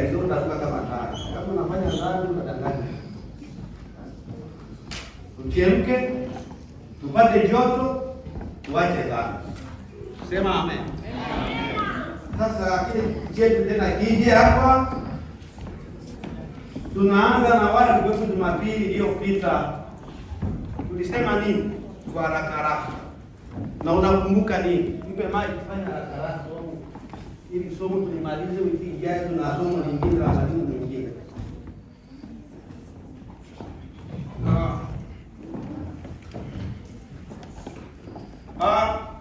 Ndio utakuwa kama taa. Kama unafanya dhambi unadanganya. Tuchemke, tupate joto, tuache dhambi. Sema amen. Sasa kile chetu tena kije hapa, tunaanza na wale tulikuwa Jumapili iliyopita. Tulisema nini? Kwa haraka haraka. Na unakumbuka nini? Mpe maji kufanya haraka haraka ili somo tulimalize wiki ijayo, na somo lingine la mwalimu mwingine.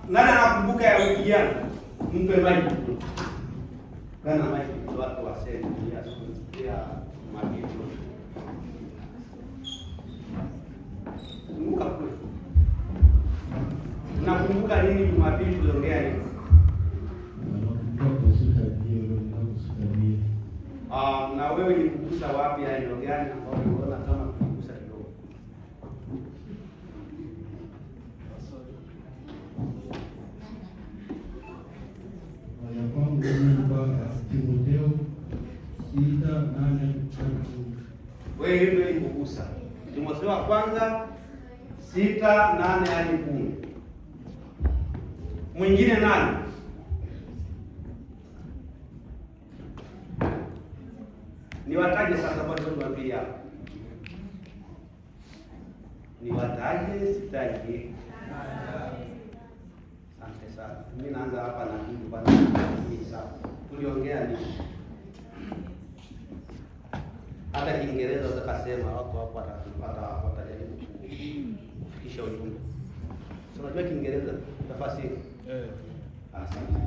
Nani anakumbuka ya wiki jana? Mpe maji. Kana maji watu waseme ya majibu. Kumbuka kule. Unakumbuka nini Jumapili tuliongea nini? Na wewe ulikugusa wapi ya eneo gani ambao unaona kama kugusa kidogo? Timotheo 6:8. Wewe hiyo ulikugusa. Timotheo wa kwanza 6:8 hadi 10. Mwingine nani? Niwataje sasa kwa Jumapili hapo. Niwataje sitaje. Asante sana. Mimi naanza hapa na kitu bana. Sawa. Tuliongea nini? Hata Kiingereza utakasema wako hapo watajaribu kufikisha ujumbe. So unajua Kiingereza tafasiri? Asante.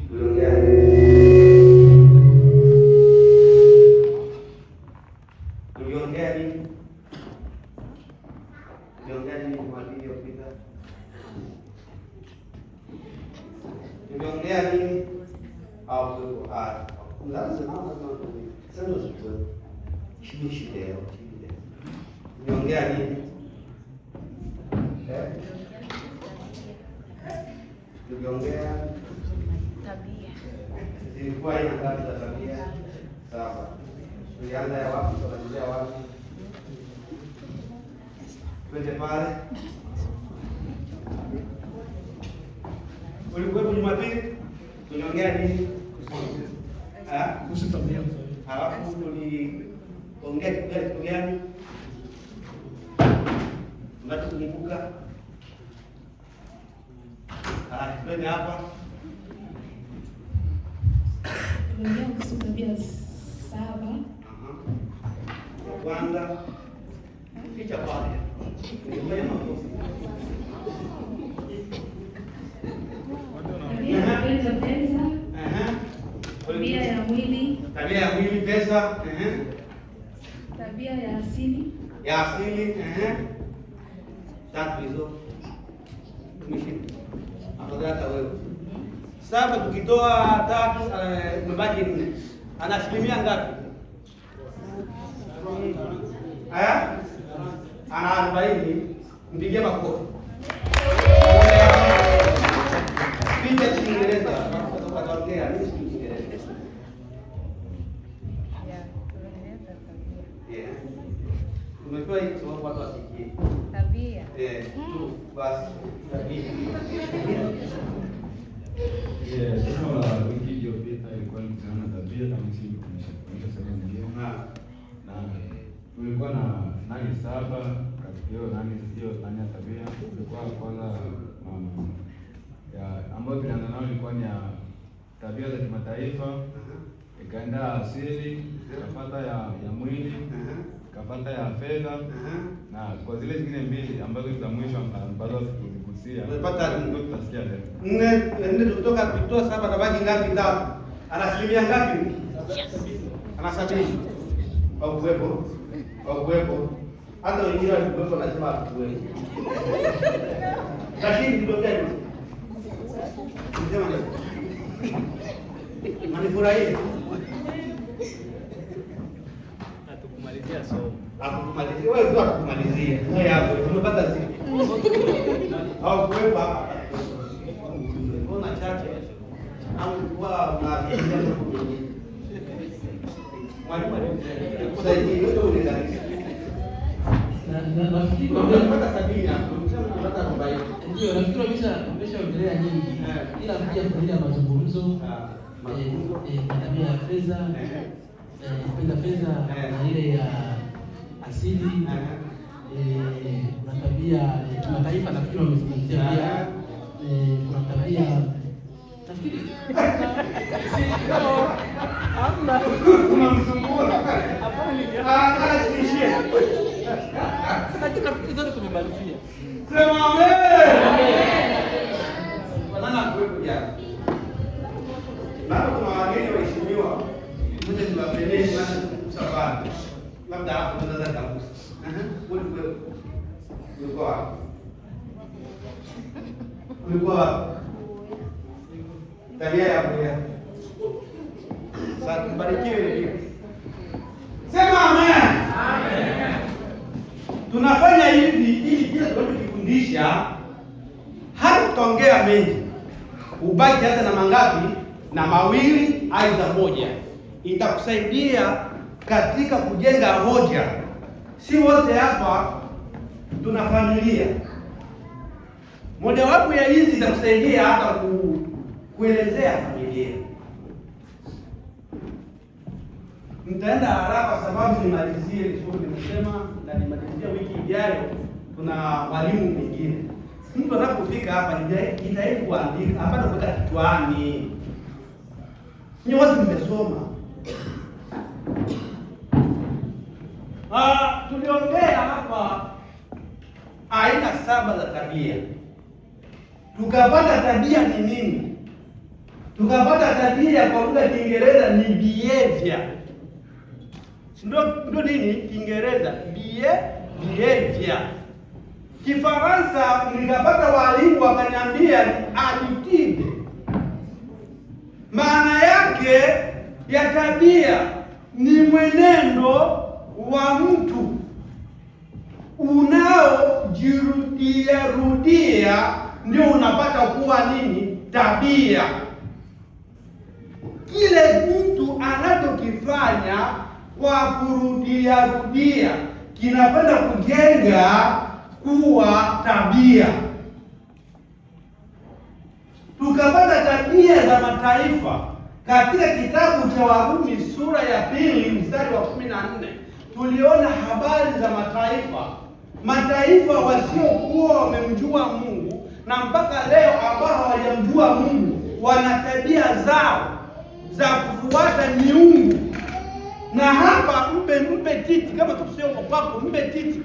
Tuliongea Tuliongea nini? Tuliongea nini? Tuliongea tabia. Zilikuwa ina ngapi za tabia? Sawa. Tulianza ya wapi? Tunaanzia wapi? Twende pale. Ulikuwa Jumapili tuliongea nini? Kuhusu tabia. Halafu tuliongea kitu gani? Unakumbuka? Twende hapa. Tuliongea kuhusu tabia 7. Kwanza picha pale. Ndio makofi. Tabia ya mwili. Tabia ya mwili, pesa. Tabia ya asili. Ya asili. Tatu hizo. Hata wewe. Sasa tukitoa tatu mbaki 4. Ana asilimia ngapi? Ana 40. Mpigie makofi. Picha Kiingereza. Tukaongea nini Kiingereza? Tumetoa hii kwa watu wasikie. Tabia. Tu basi tabia. Somo la wiki iliyopita ilikuwa ni kuhusiana na tabia kama sisi tumeshakuonyesha sasa nyingine. Na tulikuwa na nani 7 katika hiyo nani ya tabia. Tulikuwa kwanza ambayo tulianza nayo ilikuwa ni ya tabia za kimataifa, ikaenda asili, kapata ya mwili, kapata ya fedha, na kwa zile zingine mbili ambazo za mwisho ambazo tuligusia. Umepata ndio tutasikia leo. 4 kutoa 7 na baki ngapi? 3. Ana asilimia ngapi? Ana 70. Au kuwepo. Hata wengine walikuwepo lazima kuwepo. Lakini ndio gani? Nisema nini? Manifurahie. Hatukumalizia somo. Hakukumalizia. Wewe tu hakukumalizia. Wewe hapo umepata zile. Au kuwepo hapa. Mbona chache? Au ulikuwa unafikiria mwalimu alikusaidia yote ulidarisi. Na nafikiri Unapata 70 hapo, unapata 40. ndio nafikiri umeshaongelea nyingi. Ila kuja kwa ile mazungumzo tabia ya fedha kupenda fedha na ile ya asili na tabia ya kimataifa, nafikiri wamezungumzia pia. Kuna tabia nafikiri Hamna. Unamsumbua. Anasishie. lakini nafikiri zote tumemalizia. Sema amen. Banana kwepo jana. Bado kuna wageni waheshimiwa. Mmoja ni wapeleke na safari. Labda hapo tunaweza kabusa. Wewe uko wapi? Ulikuwa wapi? Tabia ya Bwana. Sasa tubarikiwe hivi. Sema amen. Amen. Tunafanya hivi ili kila tunachofundisha hata tutaongea mengi. Ubaki hata na mangapi? Na mawili aidha moja. Itakusaidia katika kujenga hoja. Si wote hapa tuna familia. Mojawapo ya hizi itakusaidia hata kuelezea familia. Nitaenda haraka sababu nimalizie somo nimesema na nimalizie wiki ijayo kuna walimu wengine. Mtu anapofika hapa jitahidi kuandika, hapana kuweka kichwani. Ni watu mmesoma. Tuliongea hapa aina 7 za tabia. Tukapata tabia ni nini? Tukapata tabia kwa lugha ya Kiingereza ni behavior. Ndio nini Kiingereza? Behavior. Kifaransa nikapata walimu wakaniambia ni attitude. Maana yake ya tabia ni mwenendo wa mtu unaojirudia rudia, ndio unapata kuwa nini? Tabia. Kile mtu anachokifanya kwa kurudia rudia kinapenda kujenga kuwa tabia. Tukapata tabia za mataifa katika kitabu cha Warumi sura ya 2 mstari wa 14. Tuliona habari za mataifa wasiokuwa wamemjua Mungu na mpaka leo ambao hawajamjua Mungu wana tabia zao za kufuata miungu. Na hapa mpe titi kama tusio kwako, mpe titi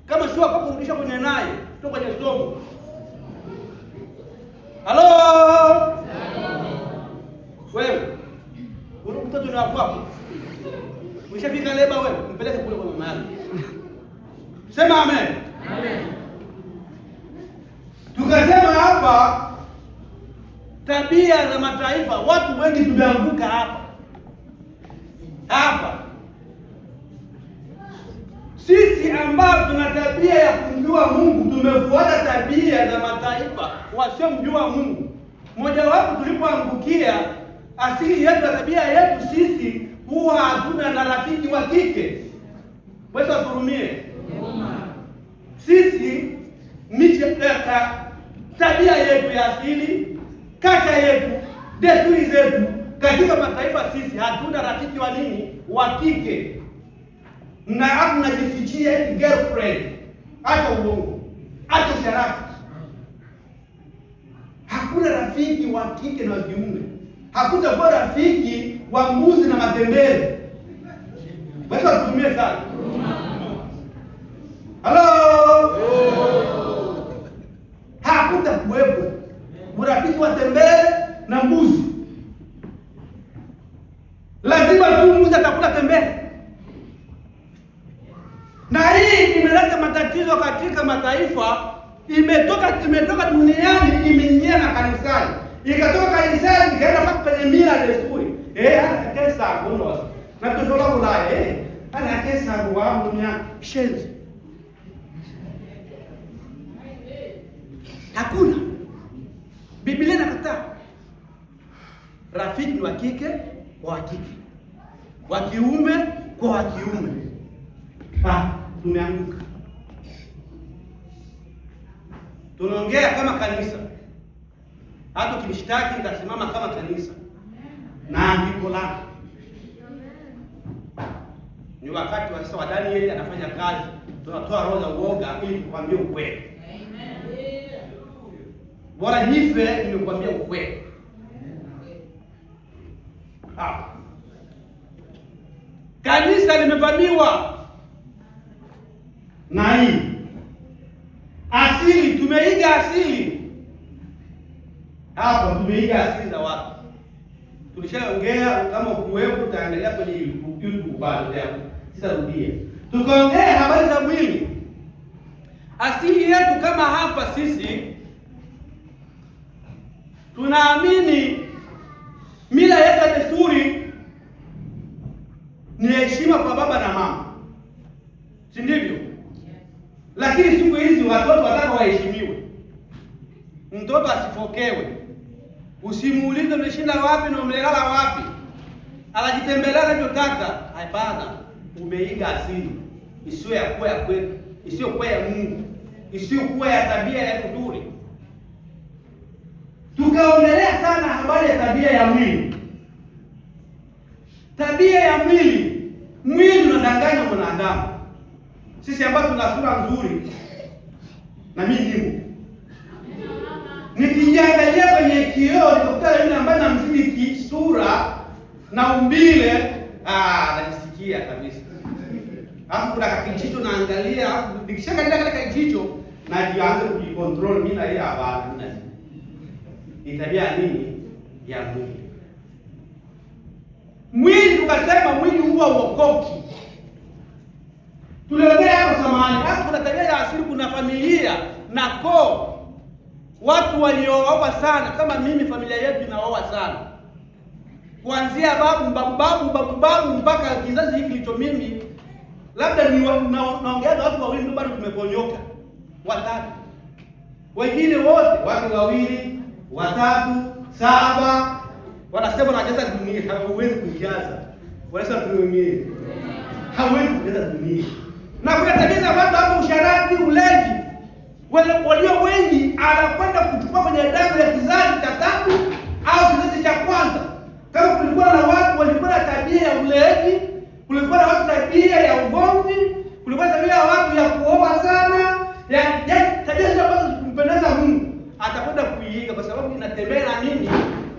kama sio kwako, rudisha kwenye naye toka kwenye somo. Halo wewe, mtoto ni wako, umeshafika leba wewe, mpeleke kule kwa mama yake. Sema amen. Amen. Tukasema hapa tabia za mataifa, watu wengi tumeanguka hapa. Sisi ambao tuna tabia ya kumjua Mungu tumefuata tabia za mataifa wasiomjua Mungu. Mojawapo tulipoangukia, asili yetu na tabia yetu sisi huwa hatuna na rafiki wa kike. Wewe turumie. Sisi tabia yetu ya asili, kaka yetu, desturi zetu katika mataifa, sisi hatuna rafiki wa nini? Wa kike. Na hapo najifichia eti girlfriend. Hata uongo. Hata sharati. Hakuna rafiki wa kike na wa kiume. Hakuna kwa rafiki wa mbuzi na matembele. Wewe tutumie sana. Halo. Hakuta kuwepo urafiki wa tembele na mbuzi. Lazima tu mbuzi atakula tembele. Na hii imeleta matatizo katika mataifa. Imetoka duniani imeingia na kanisani. Ikatoka kanisani ikaenda mpaka kwenye mila na desturi. Kesa ngono. Na tutola kula ana kesa wangu nya shenzi. Hakuna. Biblia inakataa. rafiki ni wa kike kwa wa kike, wa kiume kwa wa kiume. Tumeanguka. Tunaongea kama kanisa. Hata ukinishtaki nitasimama kama kanisa na andiko lako. Ni wakati wa sasa wa Danieli anafanya kazi. Tunatoa roho za uoga ili tukwambie ukweli. Bora nife nimekuambia ukweli. Kanisa limevamiwa na hii asili. Tumeiga asili hapa, tumeiga asili za watu. Tulishaongea, kama ukuwepo utaangalia kwenye YouTube bado leo, sitarudia. Tukaongea habari za mwili. Asili yetu kama hapa sisi tunaamini mila yetu ya desturi ni heshima kwa baba na mama, si ndivyo? Lakini siku hizi watoto wataka waheshimiwe. Mtoto asifokewe. Usimuulize umeshinda wapi na umelala wapi, anajitembelea anavyotaka. Hapana, umeiga asili isiyo ya kweli, isiyo kwa ya Mungu, isiyo kwa ya tabia ya nzuri. Tukaongelea sana habari ya tabia ya mwili. Tabia ya mwili, mwili unadanganya mwanadamu. Sisi ambao tuna sura nzuri, na mimi nimo, nikijiangalia kwenye kioo nikakuta yule ambaye namzidi sura na umbile, najisikia kabisa. Alafu kuna kijicho naangalia, alafu nikishaangalia katika kijicho najianza kujicontrol mimi na yeye hapana. Ni tabia nini ya mwili? Mwili tukasema mwili huwa uokoki. Tuliongea hapo zamani. Hapo kuna tabia ya asili, kuna familia na koo. Watu waliooa sana, kama mimi familia yetu inaoa sana. Kuanzia babu mpaka kizazi hiki kilicho mimi, labda naongea na watu wawili ndio bado tumeponyoka. Watatu. Wengine wote watu wawili, watatu, 7. Wanasema najaza dunia, hauwezi kujaza. Wanasema tuumie. Hauwezi kujaza dunia. Na kuna tabia za watu hapo, usharati, ulevi. Walio wengi anakwenda kuchukua kwenye damu ya kizazi cha 3 au kizazi cha kwanza. Kama kulikuwa na watu walikuwa na tabia ya ulevi, kulikuwa na watu tabia ya ugomvi, kulikuwa na tabia ya watu ya kuoa sana, ya tabia ambazo kumpendeza Mungu, atakwenda kuiiga kwa sababu inatembea na nini?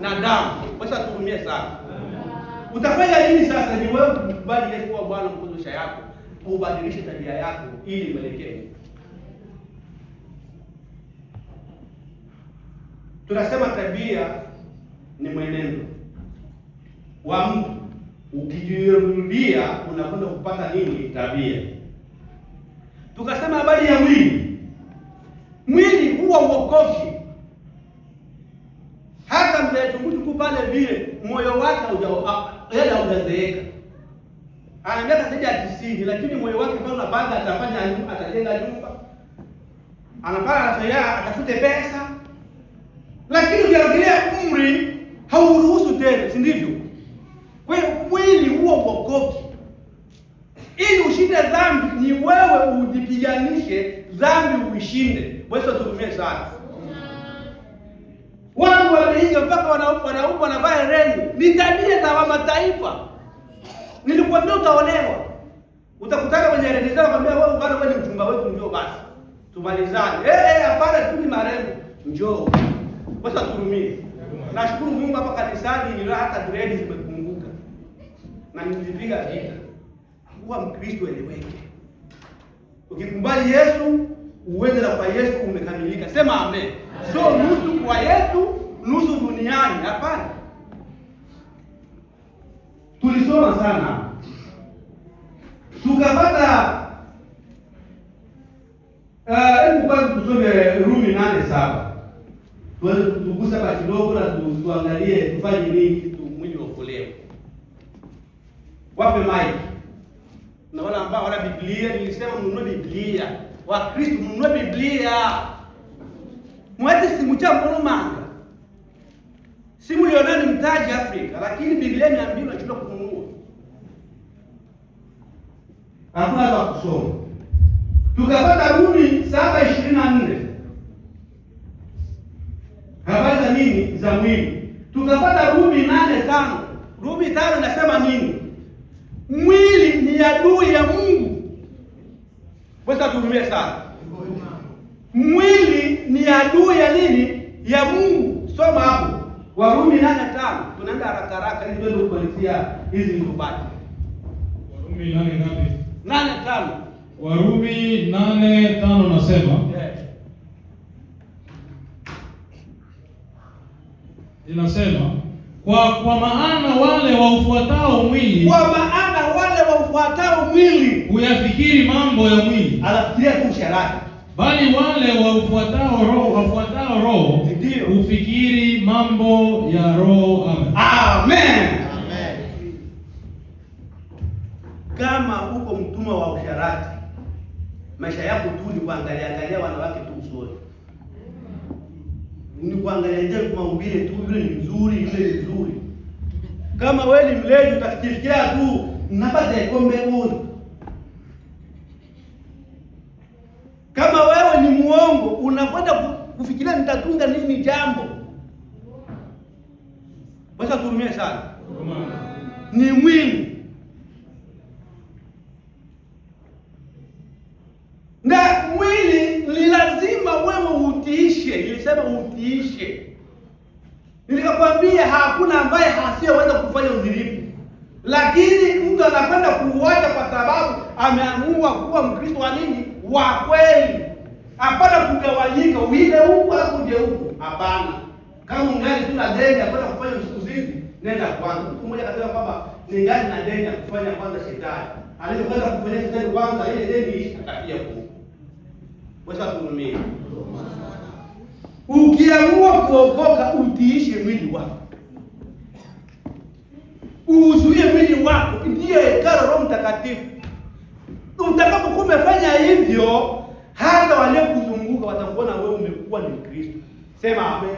Na damu. Basi aturumie sana. Utafanya nini sasa? Ni wewe kubali Yesu kuwa Bwana mkombozi yako, ubadilishe tabia yako ili mwelekee. Tunasema tabia ni mwenendo wa mtu. Ukijirudia unakwenda kupata nini? Tabia. Tukasema habari ya mwili. Mwili huwa uokoki. Hata mletu pale vile moyo wake haujazeeka. Ana miaka zaidi ya 90, lakini moyo wake bado unapanga, atajenga nyumba. Anapanga anafanya atafute pesa. Lakini ukiangalia umri hauruhusu tena, si ndivyo? Kwa hiyo mwili huo uokoki. Ili ushinde dhambi ni wewe ujipiganishe dhambi uishinde. Basi tutumie sana. Watu waliingia mpaka wanaume wanavaa reni. Ni tabia za mataifa. Nilikwambia utaolewa. Utakutana kwenye reni zao kwambia wewe bado wewe ni mchumba wetu, njoo basi. Tumalizane. Hapana tu ni marembo. Njoo. Basi turumie. Nashukuru Mungu hapa kanisani ni hata grade zimepunguka. Na nilipiga vita. Kuwa Mkristo eleweke. Ukikubali Yesu, uende na kwa Yesu umekamilika. Sema amen. So nusu kwa Yesu, nusu duniani. Hapana. Tulisoma sana. Tukapata hebu kwanza tusome Rumi 8:7. Tuanze kutugusa kwa kidogo na tuangalie tufanye nini kitu mwili uokolewe. Wape maji. Na wala ambao wana Biblia, nilisema mnunue Biblia. Wakristo mnunue Biblia. Mwete simu cha mkono manga. Simu ulionayo ni mtaji Afrika, lakini Biblia imeambiwa unashindwa kununua. Hakuna hata kusoma. Tukapata Rumi 7:24. Habari za nini? Za mwili. Tukapata Rumi 8:5. Rumi 5 inasema nini? Mwili ni adui ya Mungu. Basi tutumie sana. Mwili ni adui ya nini? Ya Mungu. Soma hapo. Warumi 8:5. Tunaenda haraka haraka ili tuende kuanzia hizi mbati. Warumi 8 ngapi? 8:5. Warumi 8:5 nasema. Inasema kwa maana wale waufuatao mwili, huyafikiri mambo ya mwili, anafikiria tu usharati. Bali wale waufuatao roho ndio hufikiri mambo ya roho. Amen. Kama uko mtumwa wa usharati, maisha yako tu ni kuangalia wanawake tu usoni, ni kuangalia maumbile tu, yule ni mzuri, yule ni mzuri. Kama wewe ni mlevi, utafikiria tu napata kombe bure. Kama wewe ni muongo, unakwenda kufikiria nitatunga nini jambo. Basi turumie sana. Ni mwili. Na mwili ni lazima wewe utiishe. Nilisema utiishe. Nilikwambia hakuna ambaye hasiyeweza kufanya udhilifu. Lakini mtu anakwenda kuuacha kwa sababu ameamua kuwa Mkristo wa nini? Wa kweli. Hapana kugawanyika, uile huko au uje huko. Hapana. Kama ungali tu na deni ya kwenda kufanya uzinzi, nenda kwanza. Mtu mmoja akasema kwamba ningali na deni ya kufanya kwanza shetani. Alipokwenda kufanya shetani kwanza, ile deni ishi akafia huko. Wacha tuumie. Ukiamua kuokoka, utiishe mwili wako. Uzuie mwili wako, ndiyo hekalu Roho Mtakatifu. Utakapokuwa umefanya hivyo, hata wale kuzunguka watakuona wewe umekuwa ni Kristo. Sema amen.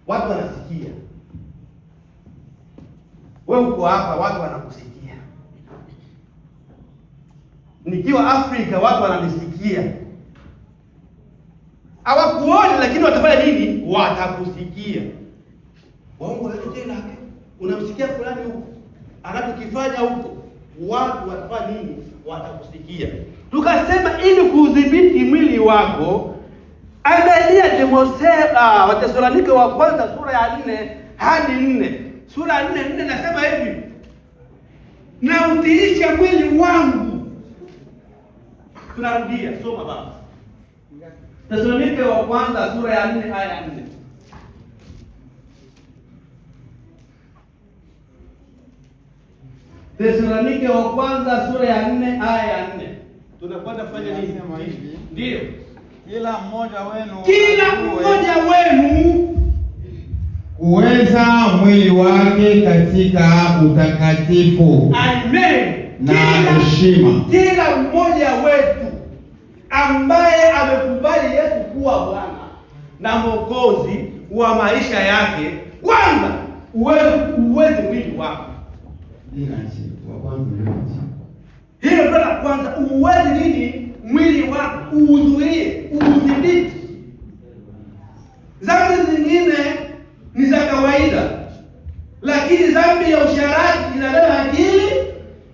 Watu wanasikia. Wewe uko hapa, watu wanakusikia. Nikiwa Afrika, watu wananisikia. Hawakuoni lakini watafanya nini? Watakusikia. Waongo leo tena. Unamsikia fulani huko, anapokifanya huko, watu watafanya nini? Watakusikia. Tukasema ili kudhibiti mwili wako, angalia Wathesalonike wa kwanza sura ya 4 hadi 4. Sura ya 4 nasema hivi: na utiisha mwili wangu. Tunarudia, soma baba. Wathesalonike wa kwanza sura ya 4 aya ya 4. Wathesalonike wa kwanza sura ya 4 aya ya 4. Tunakwenda kufanya nini? Ndio. Kila mmoja wenu kuweza mwili wake katika utakatifu. Amen. Na heshima. Kila mmoja wetu ambaye amekubali Yesu kuwa Bwana na Mwokozi wa maisha yake, kwanza uweze mwili wako. Hilo ndio la kwanza, uweze nini? Mwili wako uuzuie, uudhibiti. Dhambi zingine ni za kawaida, lakini dhambi ya usharati inabeba akili,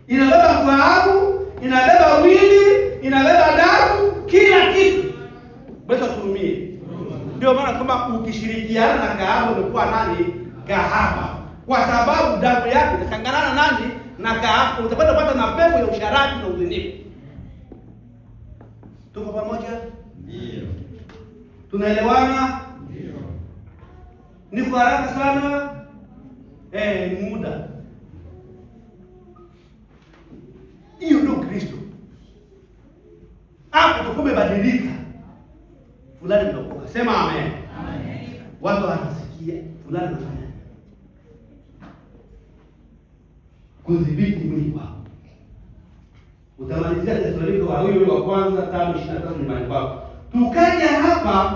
inabeba fahamu, inabeba mwili, inabeba damu, kila kitu. Basi turumie. Ndio maana kama ukishirikiana na kahaba umekuwa nani? Kahaba. Kwa sababu damu yako itachangana na nani? Na kahaba. Utakwenda kupata na pepo ya usharati na udhinifu. Tuko pamoja? Ndio. Tunaelewana? Ndio. Niko haraka sana. Muda. Hiyo ndio Kristo. Hapo tumebadilika. Fulani mnaokoka. Sema amen. Amen. Watu wanasikia fulani anafanya. Kudhibiti mwili wako. Utamalizia Wathesalonike wa kwanza 5:23 nyumbani kwako. Tukaja hapa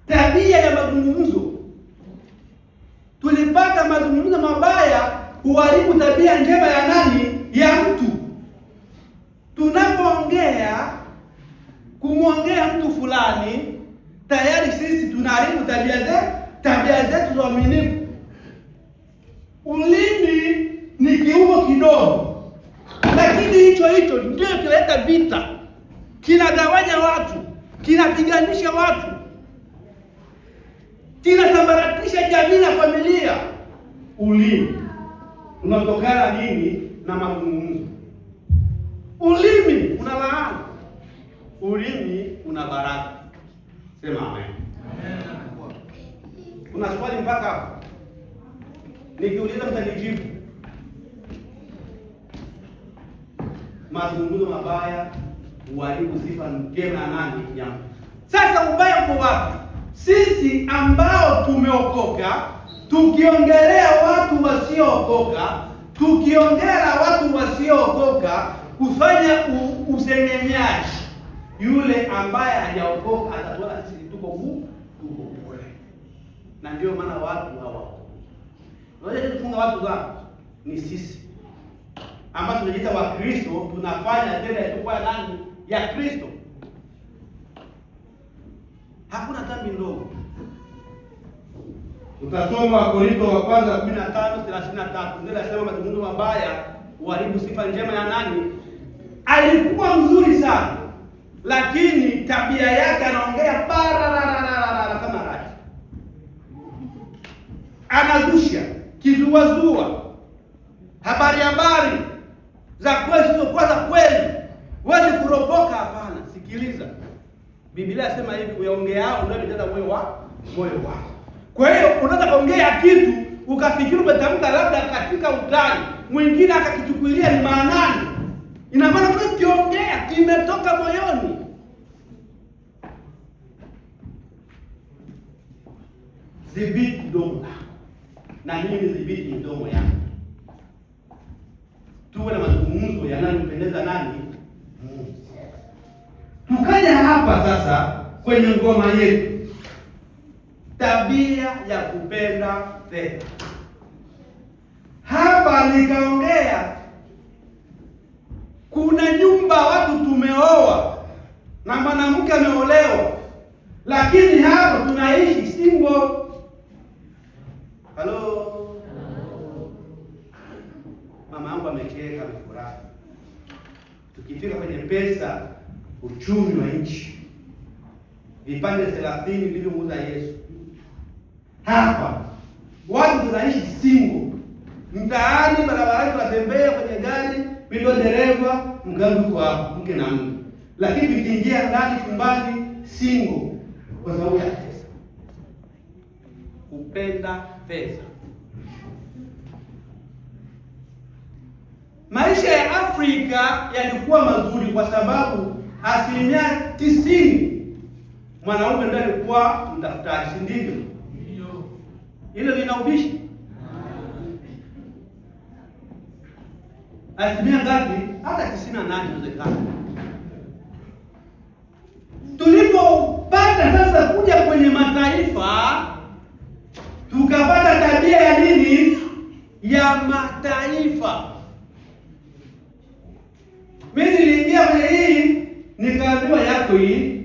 tabia ya mazungumzo. Tulipata mazungumzo mabaya huharibu tabia njema ya nani? Ya mtu. Tunapoongea kumwongea mtu fulani, tayari sisi tunaharibu tabia zetu za uaminifu. Ulimi ni kiungo kidogo, lakini hicho ndio kinaleta vita, kinagawanya watu, kinapiganisha watu, kinasambaratisha jamii na familia. Ulimi unatokana nini? Na mazungumzo. Ulimi una laana, ulimi una baraka. Sema amen. Kuna swali mpaka hapo? Nikiuliza mtanijibu. Mazungumzo mabaya huharibu sifa njema ya nani? Ya mtu. Sasa ubaya uko wapi? Sisi ambao tumeokoka, tukiongelea watu wasiookoka, tukiongea watu wasiookoka kufanya usengenyaji, yule ambaye hajaokoka atatuona sisi tuko bure. Na ndio maana watu hawaokoki. Unaweza kufunga watu zao ni sisi ambao tunajiita wa Kristo, tunafanya tena yatakuwa nani? Ya Kristo. Hakuna dhambi ndogo. Utasoma Wakorintho wa kwanza 15:33. Ndio nasema mazungumzo mabaya huharibu sifa njema ya nani? Alikuwa mzuri sana, lakini tabia yake anaongea kama radi. Anazusha, kizuazua, habari za kweli sio kwa za kweli. Wewe kuropoka hapana. Sikiliza. Biblia inasema hivi, uyaongeao ndio unajaza moyo wako. Kwa hiyo unaweza kaongea kitu ukafikiri umetamka labda katika utani, mwingine akakichukulia ni maanani. Ina maana kwa kiongea kimetoka moyoni. Dhibiti mdomo na mimi dhibiti mdomo yangu. Tuwe na mazungumzo yanayompendeza nani? Mungu. Tukaja hapa sasa kwenye ngoma yetu, tabia ya kupenda fedha. Hapa nikaongea kuna nyumba watu tumeoa na mwanamke ameolewa, lakini hapa tunaishi single. Halo. Mama yangu amecheka, amefurahi. Tukifika kwenye pesa, uchumi wa nchi, vipande 30 vilivyomuuza Yesu. Hapa watu tunaishi single. Mtaani, barabarani, tunatembea kwenye gari, mimi ndo dereva, mgangu kwa mke na mume. Lakini tukiingia ndani chumbani single kwa sababu ya pesa. Kupenda pesa. Maisha ya Afrika yalikuwa mazuri kwa sababu 90% mwanaume ndiye alikuwa mtafutaji, si ndivyo? Ndio. Hilo lina ubishi. 90% ngapi? Hata 98 inawezekana. Tulipopata sasa kuja kwenye mataifa, tukapata tabia ya nini? Ya mataifa. Mimi niliingia kwenye hii, nikaambiwa yako hii.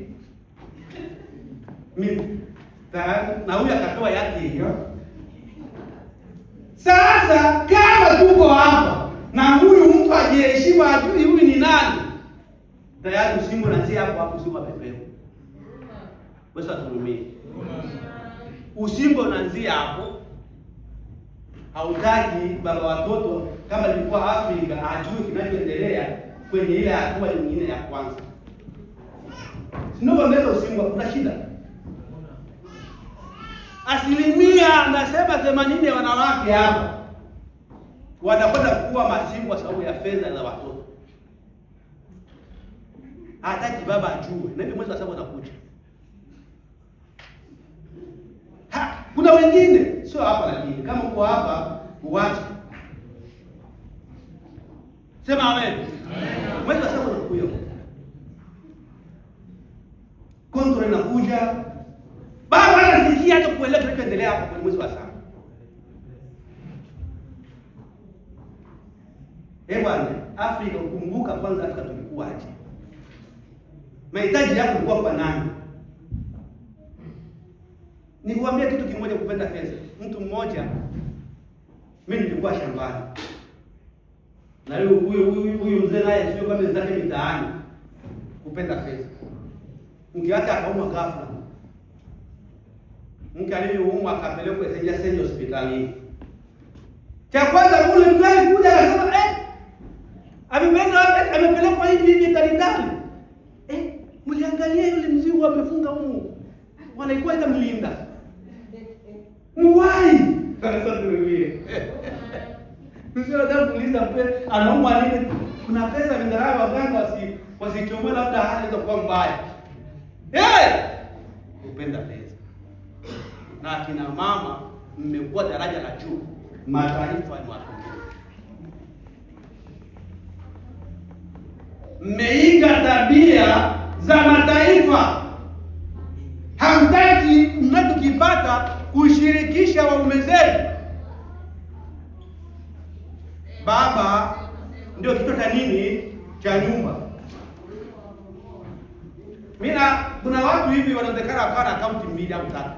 Mimi na huyu akatoa yake hiyo. Sasa kama tuko hapa na huyu mtu ajiheshimu, ajui huyu ni nani, tayari usimbo naanzia hapo usimbo pepeo. Basi atumie. Usimbo unaanzia hapo. Hautaki baba watoto kama ilikuwa Afrika ajue kinachoendelea kwenye ile hatua nyingine ya kwanza. Sio mbele usimbo kuna shida. Asilimia nasema 80 ya wanawake hapa wanakwenda kuwa masingo kwa sababu ya fedha za watoto. Hataki baba ajue. Na hivyo mwezi wa saba unakuja. Kuna wengine sio hapa, lakini kama uko hapa uache. Sema amen. Mwezi wa saba unakuja. Kontrol inakuja. Baba bidii hata kuelewa kinachoendelea hapo kwenye mwezi wa 7. Bwana, Afrika ukumbuka kwanza Afrika tulikuwaje? Mahitaji yako ilikuwa kwa nani? Nikuambia kitu kimoja, kupenda pesa. Mtu mmoja, mimi nilikuwa shambani. Na huyu mzee naye sio kama mzake mitaani, kupenda pesa. Mke wake akaumwa ghafla. Mke aliyeumwa akapelekwa Senja hospitalini. Cha kwanza yule mzee alikuja akasema, amepelekwa hivi ndani. Mliangalia yule mzigo amefunga huko. Wanaikuwa ita mlinda. Mwai. Kanisa tulie. Msio ndio kuuliza mpe anaumwa nini? Kuna pesa vindarao waganga wasichomwe labda hali itakuwa mbaya. Upenda pesa. Na akina mama mmekuwa daraja la juu. Mataifa ni watu. Mmeiga tabia za mataifa. Hamtaki mnachokipata kushirikisha waume zenu. Baba ndio kichwa cha nini? Cha nyumba. Kuna watu hivi wanaonekana wakana akaunti 2 au 3.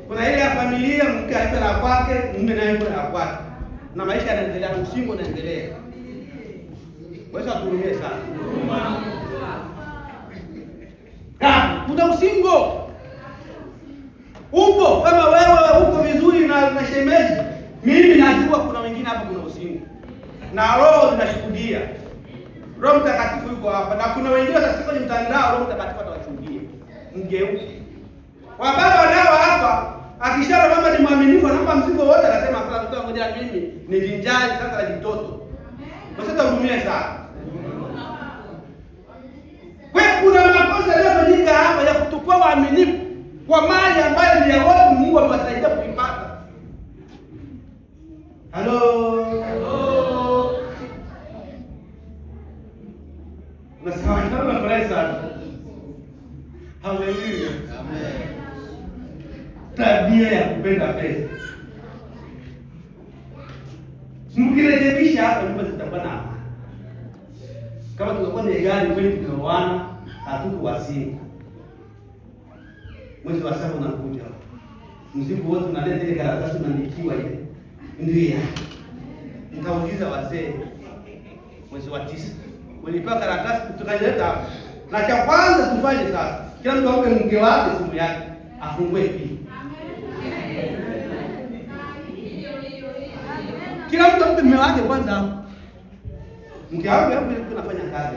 Kuna ile ya familia, mke anaenda na kwake, mume naye yuko na kwake. Na maisha yanaendelea, usingo unaendelea. Wewe aturumie sana. Kuna usingo. Upo kama wewe uko vizuri na shemeji. Mimi najua kuna wengine hapa kuna usingo. Na roho zinashuhudia. Roho Mtakatifu yuko hapa. Na kuna wengine watasema kwenye mtandao, Roho Mtakatifu atawashuhudia. Mgeuke. Kwa baba nao hapa, akishara mama ni mwaminifu, anampa mzigo wote, anasema hapana, mtoto mmoja mimi ni vinjali sasa la mtoto. Basi tuhurumie sana. Kuna makosa yanayofanyika hapa ya kutokuwa waaminifu kwa mali ambayo ni ya wote, Mungu amewasaidia kuipata. Hello. Nasema kama Fraser. Hallelujah. Amen. Tabia ya kupenda pesa. Mkirekebisha hapa nyumba zitakuwa na amani. Kama tungekuwa na gari kweli tunaoana, hatukuwasinga. Mwezi wa 7 unakuja. Mzigo wote unaleta ile karatasi unaandikiwa ile. Ndio. Nitauliza wazee mwezi wa 9. Walipewa karatasi tukaleta hapo. Na cha kwanza tufanye sasa. Kila mtu aombe mke wake simu yake afungue pili. Kila mtu aombe mume wake kwanza hapo. Mke wangu hapo ndio tunafanya kazi.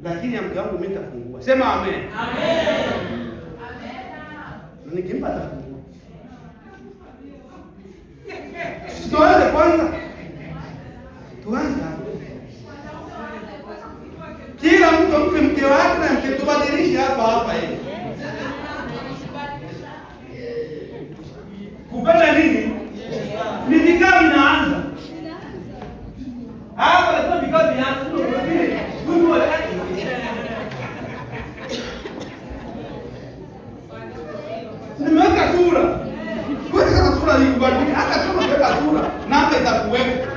Lakini ya mke wangu mimi nitafungua. Sema amen. Amen. Nikimpa atafungua. Tuanze kwanza. Tuanze. Kila mtu ampe mke wake na mke tubadilishe hapa hivi. Kupenda nini? Ni vikao vinaanza. Hapa lazima vikao vinaanza. Mungu nimeweka sura. Kuweka sura ni kubadilika. Hata kama kuweka sura, namba itakuwepo.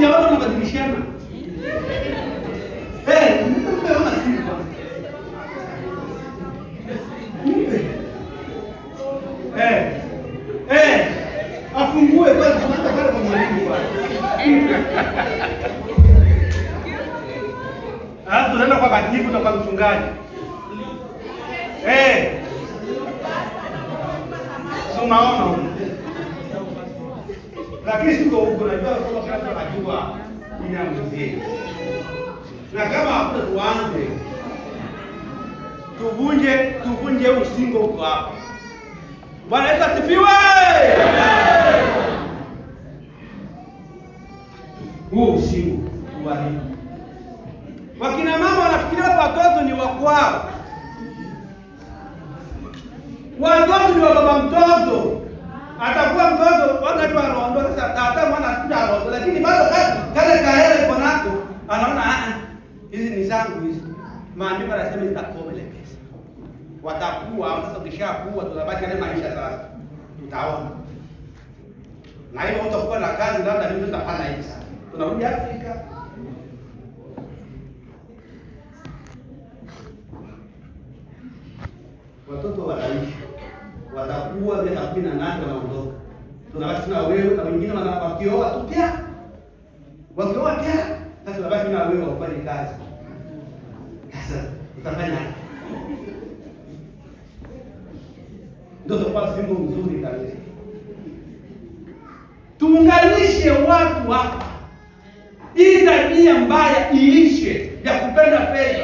Ya watu wanabadilishana. Mmeona sifa. Afungue kwa tunataka pale kwa mwalimu pale. Alafu tunaenda kwa katibu na kwa mchungaji. Unaona? Lakini siko huko najua kwa kila mtu anajua ina mzee. Na kama hapo tuanze tuvunje usingo huko hapa. Bwana Yesu asifiwe. Huu usingo tuwahidi. Wakina mama wanafikiria watoto ni wa kwao. Watoto ni wa baba mtoto. Atakuwa utabaki na maisha sasa. Utaona. Na hiyo utakuwa na kazi labda mimi nitapata hivi sasa. Tunarudi Afrika. Watoto wanaishi. Watakuwa bila kupina nani wanaondoka. Tunabaki na wewe na wengine wakioa tu pia. Wakioa pia. Sasa tunabaki na wewe ufanye kazi. Sasa utafanya ndio tutakuwa simu nzuri kabisa. Tuunganishe watu hapa. Hii tabia mbaya iishe ya kupenda fedha.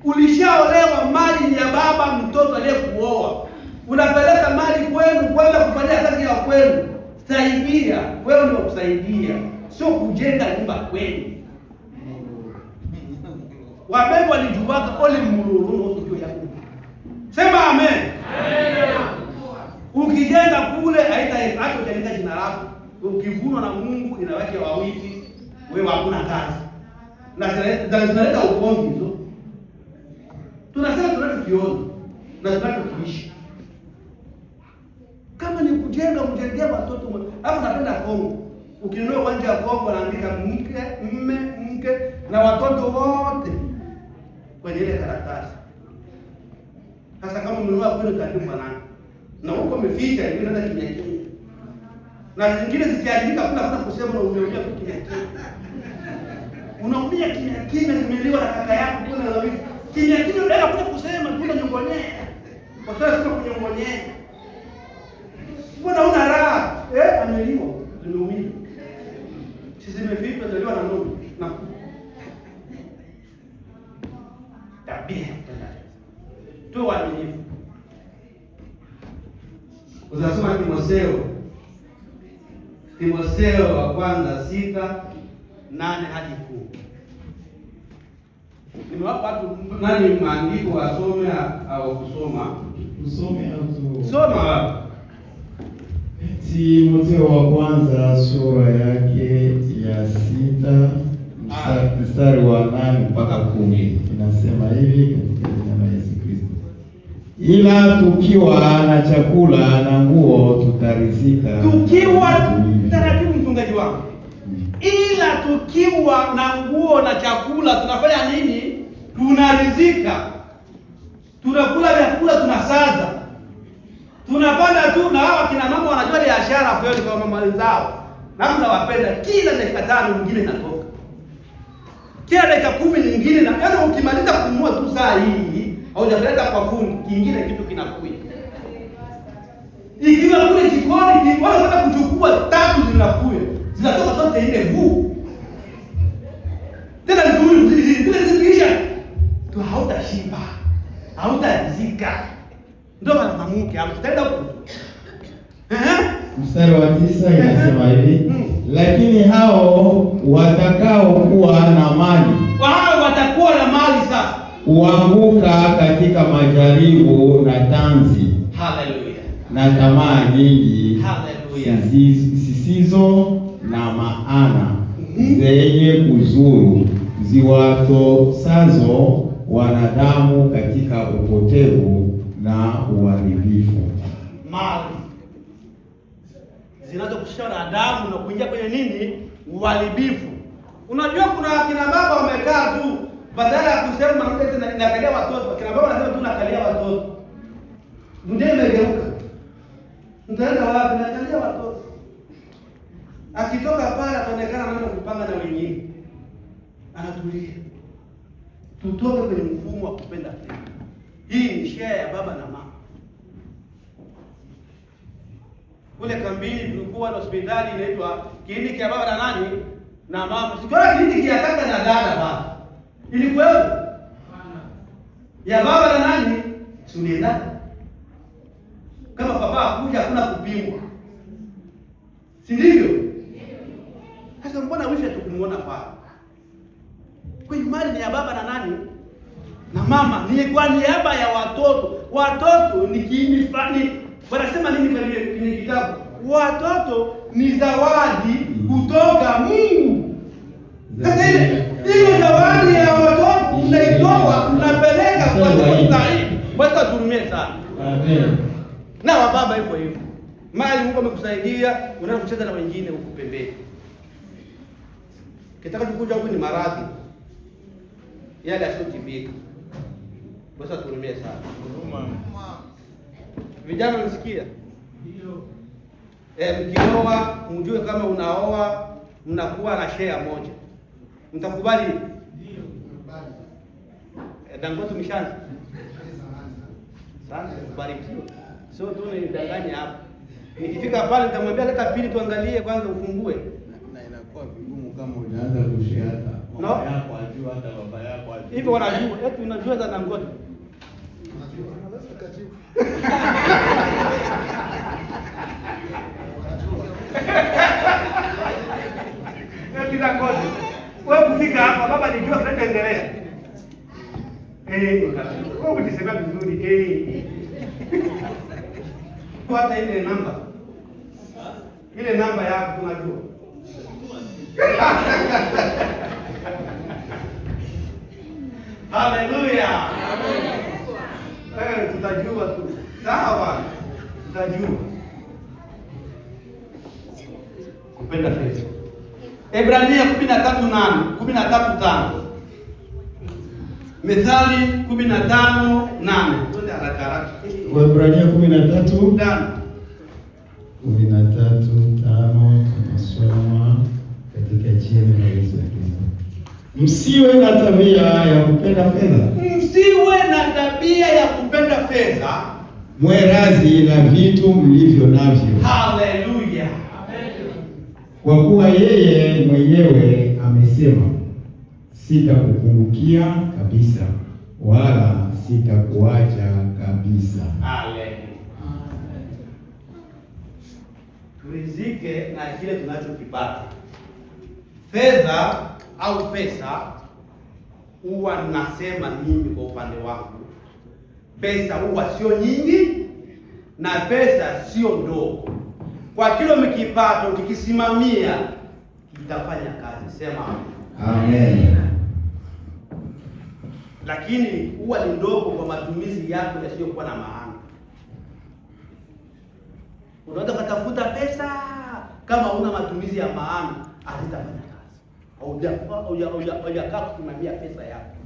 Ulishaolewa, mali ni ya baba mtoto aliyekuoa. Unapeleka mali kwenu kwenda kufanyia kazi ya kwenu. Saidia, wewe ndio kusaidia, sio kujenga nyumba kwenu. Wabebe walijuwaka ole mlulu ndio ya Mungu. Sema amen. Amen. Ukijenga kule hata utajenga jina lako. Ukivunwa na Mungu inawake wawiti, wewe hakuna kazi. Na zinaleta ugomvi hizo. Tunasema tunachokiona na tunachokiishi. Kama ni kujenga, mjengee watoto. Hapo napenda Kongo. Ukinunua uwanja wa Kongo anaandika mke na watoto wote kwenye ile karatasi. Sasa kama mnunua kwenu utaandikwa nani? Na huko umeficha ile ndio kimya kimya. Na zingine zikiandika kuna kusema na umeongea kimya kimya. Unaumia kimya kimya, zimeliwa na kaka yako kuna na wifi. Kimya kimya ndio kuna kusema kuna nyongonyea. Kwa sababu sio kunyongonyea. Mbona una raha? Ameliwa, zimeumia. Sisi zimefifa ziliwa na nuru. Na tabia. Tu waaminifu. Uzasoma Timotheo wa kwanza 6:8 hadi 10. Nimewapa watu nani maandiko wasome au kusoma? Usome au tu? Soma. Timotheo wa kwanza sura yake ya 6 mstari wa 8 mpaka 10. Inasema hivi katika jina la Yesu Kristo. Ila tukiwa na chakula na nguo tutarizika. Tukiwa taratibu mchungaji wangu. Ila tukiwa na nguo na chakula tunafanya nini? Tunarizika. Tunakula vyakula tunasaza. Tunapanda tu na hawa kina mama wanajua biashara kweli kwa mama zao. Na tunawapenda kila dakika 5 nyingine inatoka. Kila dakika 10 nyingine na yaani ukimaliza kununua tu saa hii haujapeleka kwa fundi kingine kitu kinakuja. Ikiwa kule jikoni wanataka kuchukua 3 zinakuja. Zinatoka zote ile huu. Tena nzuri zile zikiisha tu hautashiba. Hautazika. Ndio maana mke amstaenda huko. Mstari wa 9 inasema hivi. Lakini hao watakao kuwa na mali. Wao watakuwa na mali sasa. Huanguka katika majaribu na tanzi. Haleluya. Na tamaa nyingi. Haleluya. Zisizo na maana. Zenye kuzuru ziwatosazo wanadamu katika upotevu na uharibifu. Mali zinazokushia na damu na kuingia kwenye nini? Uharibifu. Unajua kuna kina baba wamekaa tu badala ya kusema mwanamke nakalia watoto. Kina baba wanasema tu nakalia watoto. Dunia imegeuka. Mtaenda wapi? Nakalia watoto. Akitoka pale ataonekana anaenda kupanga na wengine. Anatulia. Tutoke kwenye mfumo wa kupenda fedha. Hii ni share ya baba na mama. Kule kambini tulikuwa na hospitali inaitwa kliniki ya baba na nani? Na mama. Sikuwa kliniki ya kaka na dada baba. Ilikuwepo? Ya baba na nani? Tulienda. Kama papa akuja hakuna kupimwa. Si ndivyo? Sasa mbona wifi tukumuona pale? Kwa hiyo mali ni ya baba na nani? Na mama. Ni kwa niaba ya watoto. Watoto ni kiimifani. Wanasema nini kwenye kitabu? Watoto ni zawadi kutoka Mungu. Sasa ile zawadi ya watoto unaitoa unapeleka kwa mstahili. Bwana tuhurumie sana. Amen. Na wababa hivyo hivyo. Mali Mungu amekusaidia, unaenda kucheza na wengine huko pembeni. Kitaka kuja huku ni maradhi. Yale yasiyotibika. Bwana tuhurumie sana. Vijana msikia? Ndio. Mkioa mjue kama unaoa mnakuwa na share moja. Mtakubali? Ndio. Dangote tumeshaanza. Sana kubarikiwa. Sio tu nidanganya hapa. Nikifika pale nitamwambia leta pili tuangalie kwanza ufungue. Na inakuwa vigumu kama unaanza kushare mama yako ajua hata baba yako ajua. Hivi wanajua, eti unajua hata Dangote. Eti Dangote. Wewe kufika hapa baba nijua tunaendelea. Wewe ukisema vizuri Hata ile namba. Ile namba yako tunajua. Haleluya. Tutajua tu. Sawa. Tutajua. Kupenda fedha. Ebrania 13:5. Methali 15:8. Twende haraka haraka. Waebrania 13:5 tunasoma katika jina la Yesu Kristo. Msiwe na tabia ya kupenda fedha. Msiwe na tabia ya kupenda fedha. Mwe radhi na vitu mlivyo navyo. Haleluya. Kwa kuwa yeye mwenyewe amesema, sitakupungukia kabisa wala sitakuacha kabisa. Haleluya. Turizike na kile tunachokipata. Fedha au pesa, huwa nasema mimi kwa upande wangu, pesa huwa sio nyingi na pesa sio ndogo. Kwa kile umekipata ukikisimamia kitafanya kazi. Sema amen. Lakini huwa ni ndogo kwa matumizi yako yasiyokuwa na maana. Unaweza kutafuta pesa kama una matumizi ya maana, hazitafanya kazi. Haujakaa kusimamia pesa yako.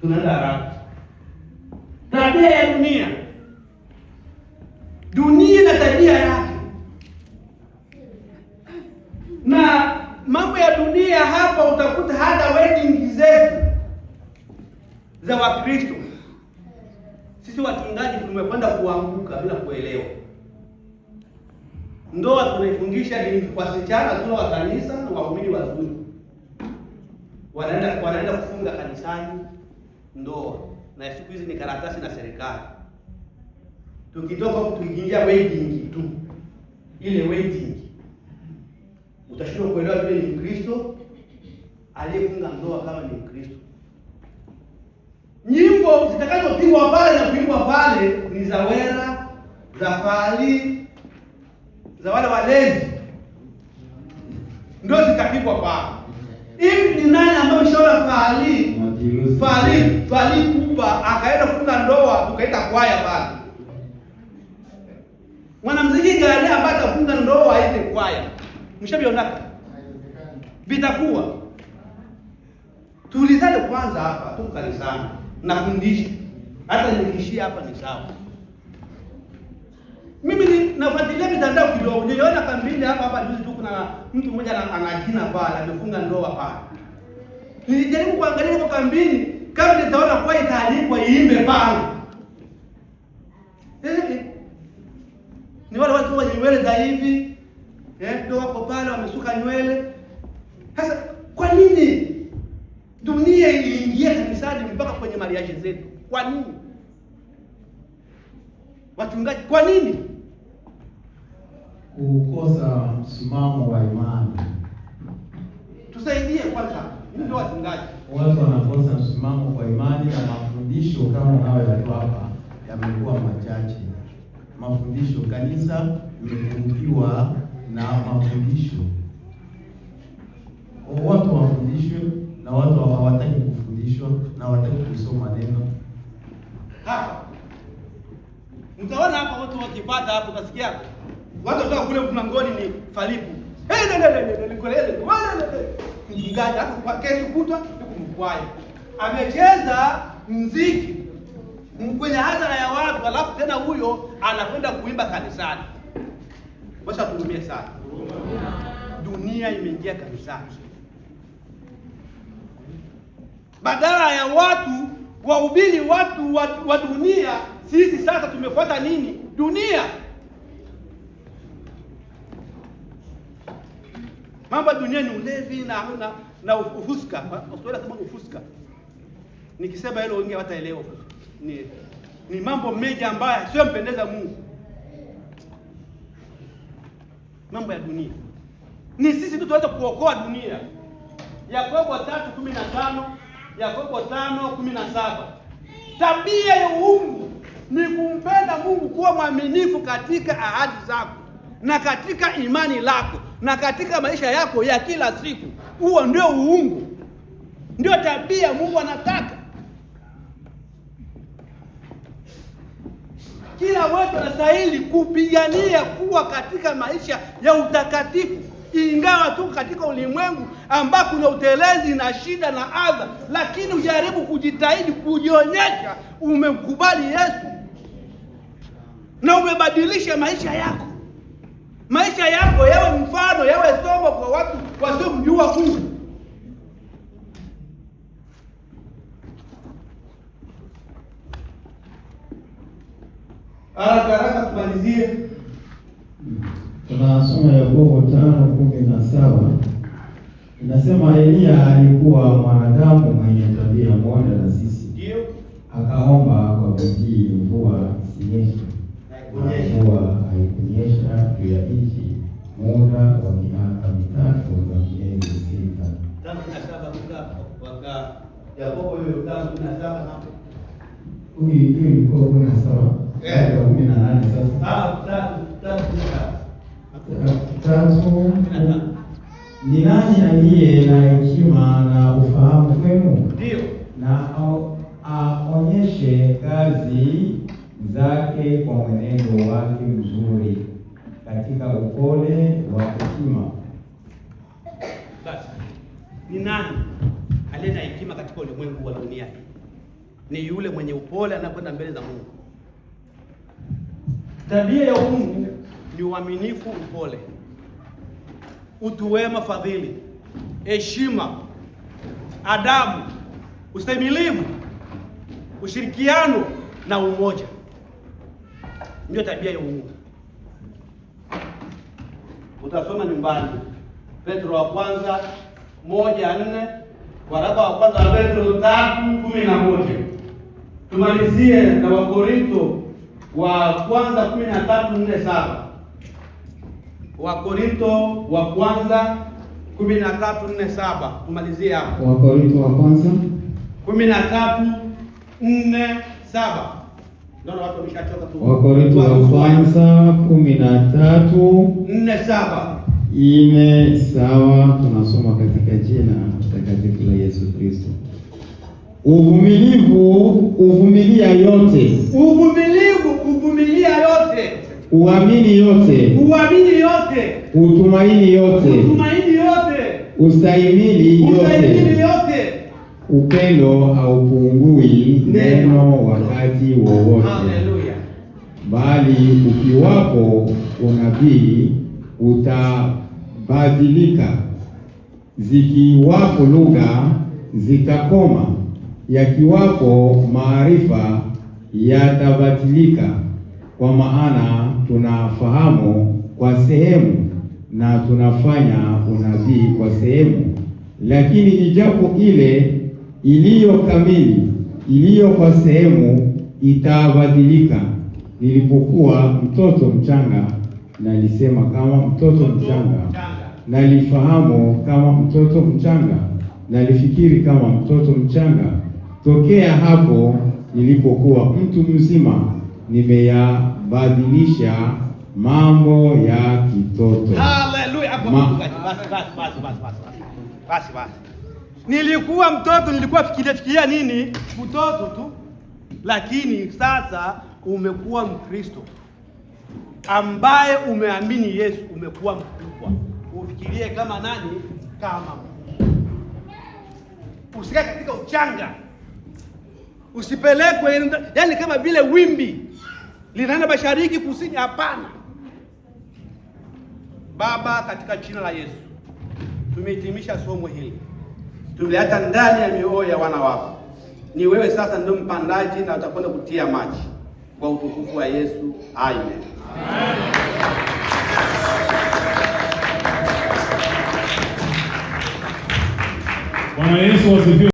Tunaenda haraka. Tabia ya dunia. Dunia na tabia yake. Na mambo ya dunia hapa utakuta hata wedding zetu za Wakristo. Sisi wachungaji tumekwenda kuanguka bila kuelewa. Ndoa tunaifungisha ni wasichana tu wa kanisa na waumini wazuri. Wanaenda kufunga kanisani ndoa. Na siku hizi ni karatasi na serikali. Tukitoka huko tukiingia wedding tu. Ile wedding. Utashindwa kuelewa vile ni Kristo aliyefunga ndoa kama ni Kristo. Nyimbo zitakazopigwa pale na kuimbwa pale ni za wera, za fali, za wale walezi. Ndio zitapigwa pale. Hivi ni nani ambaye mshauri fali kubwa akaenda kufunga ndoa tukaita kwaya pale? Mwanamuziki gani ambaye atafunga ndoa aite kwaya? Mshabiona vitakuwa. Tulizane kwanza hapa tu kanisani. Nafundisha. Hata nikishia hapa ni sawa. Mimi nafuatilia mitandao kidogo. Niliona kambini hapa juzi tu kuna mtu mmoja ana jina pale, amefunga ndoa pale. Nilijaribu kuangalia kwa kambini kama nitaona kwa itaalikwa iimbe pale. Ni wale watu wenye nywele za hivi. Ndio wako pale wamesuka nywele. Sasa kwa nini dunia iliingia kanisani mpaka kwenye mariaji zetu? Kwa nini? Wachungaji, kwa nini? Kukosa msimamo wa imani. Tusaidie kwanza. Ndio wachungaji. Watu wanakosa msimamo kwa imani na mafundisho kama unayoyatoa hapa yamekuwa machache. Mafundisho, kanisa limepungukiwa na mafundisho. Watu wafundishwe na watu hawataki kufundishwa. kufundishwa na wataki kusoma neno. Hapa mtaona hapa watu wakipata hapo, utasikia watu kutoka kule mlangoni ni Filipu. Mchungaji hapo kwa kesho kutwa yuko mkwaya. Amecheza muziki kwenye hadhara ya watu, alafu tena huyo anakwenda kuimba kanisani. Basi tuhurumie sana. Dunia imeingia kanisani. Badala ya watu wahubiri watu wa dunia, sisi sasa tumefuata nini? Dunia. Mambo ya dunia ni ulevi na ufuska. Uswahili kama ufuska. Nikisema hilo wengine hawataelewa. Ni mambo mengi ambayo sio mpendeza Mungu. Mambo ya dunia. Ni sisi tu tunaweza kuokoa dunia. Yakobo 3:15, Yakobo 5:17. Tabia ya uungu ni kumpenda Mungu, kuwa mwaminifu katika ahadi zako na katika imani lako na katika maisha yako ya kila siku. Huo ndio uungu. Ndio tabia Mungu anataka. Kila watu anastahili kupigania kuwa katika maisha ya utakatifu, ingawa tu katika ulimwengu ambako kuna utelezi na shida na adha, lakini ujaribu kujitahidi kujionyesha umekubali Yesu na umebadilisha maisha yako. Maisha yako yawe mfano, yawe somo kwa watu wasiomjua Mungu. Haraka tumalizie. Tunasoma Yakobo 5:17. Inasema Elia alikuwa mwanadamu mwenye tabia moja na sisi. Ndio. Akaomba kwa bidii mvua isinyeshe. Mvua haikunyesha juu ya nchi muda wa miaka 3 na miezi 6. 5:17 Yakobo huyo 5:17 hapo. Huyu ilikuwa 17. 18 sasa. Tatu. Ni nani aliye na hekima na ufahamu kwenu? Ndio. Na aonyeshe kazi zake kwa mwenendo wake mzuri katika upole wa hekima. Sasa ni nani aliye na hekima katika ulimwengu wa dunia hii? Ni yule mwenye upole anakwenda mbele za Mungu. Tabia ya Mungu ni uaminifu, upole, utu wema, fadhili, heshima, adabu, ustahimilivu, ushirikiano na umoja. Ndio tabia ya Mungu. Utasoma nyumbani. Petro wa kwanza 1:4, waraka wa kwanza wa Petro 3:11. Tumalizie na Wakorintho wa kwanza 13:4-7. Wakorintho wa kwanza 13:4-7. Tumalizie hapo. Wakorintho wa kwanza 13:4-7. Ndio watu wameshachoka tu. Wakorintho wa kwanza 13:4-7. Sawa, tunasoma katika jina takatifu la Yesu Kristo. Uvumilivu uvumilia yote. Uvumilia yote. Uamini yote. Utumaini yote. Ustahimili yote. Upendo haupungui neno wakati wowote. Haleluya. Bali ukiwapo unabii utabadilika, zikiwapo lugha zitakoma, yakiwapo maarifa yatabadilika. Kwa maana tunafahamu kwa sehemu na tunafanya unabii kwa sehemu, lakini ijapo ile iliyo kamili, iliyo kwa sehemu itabadilika. Nilipokuwa mtoto mchanga nalisema kama mtoto mchanga, nalifahamu kama mtoto mchanga, nalifikiri kama mtoto mchanga. Tokea hapo nilipokuwa mtu mzima, nimeyabadilisha mambo ya kitoto. Haleluya. Basi. Nilikuwa mtoto, nilikuwa fikiria nini? Mtoto tu. Lakini sasa umekuwa Mkristo ambaye umeamini Yesu, umekuwa mkubwa. Ufikirie kama nani? Kama usikae katika uchanga, usipelekwe yani kama vile wimbi linaenda mashariki kusini. Hapana. Baba, katika jina la Yesu tumehitimisha somo hili, tumeleta ndani ya mioyo ya wana wako. Ni wewe sasa ndio mpandaji na utakwenda kutia maji kwa utukufu wa Yesu. Amen. Bwana Yesu asifiwe.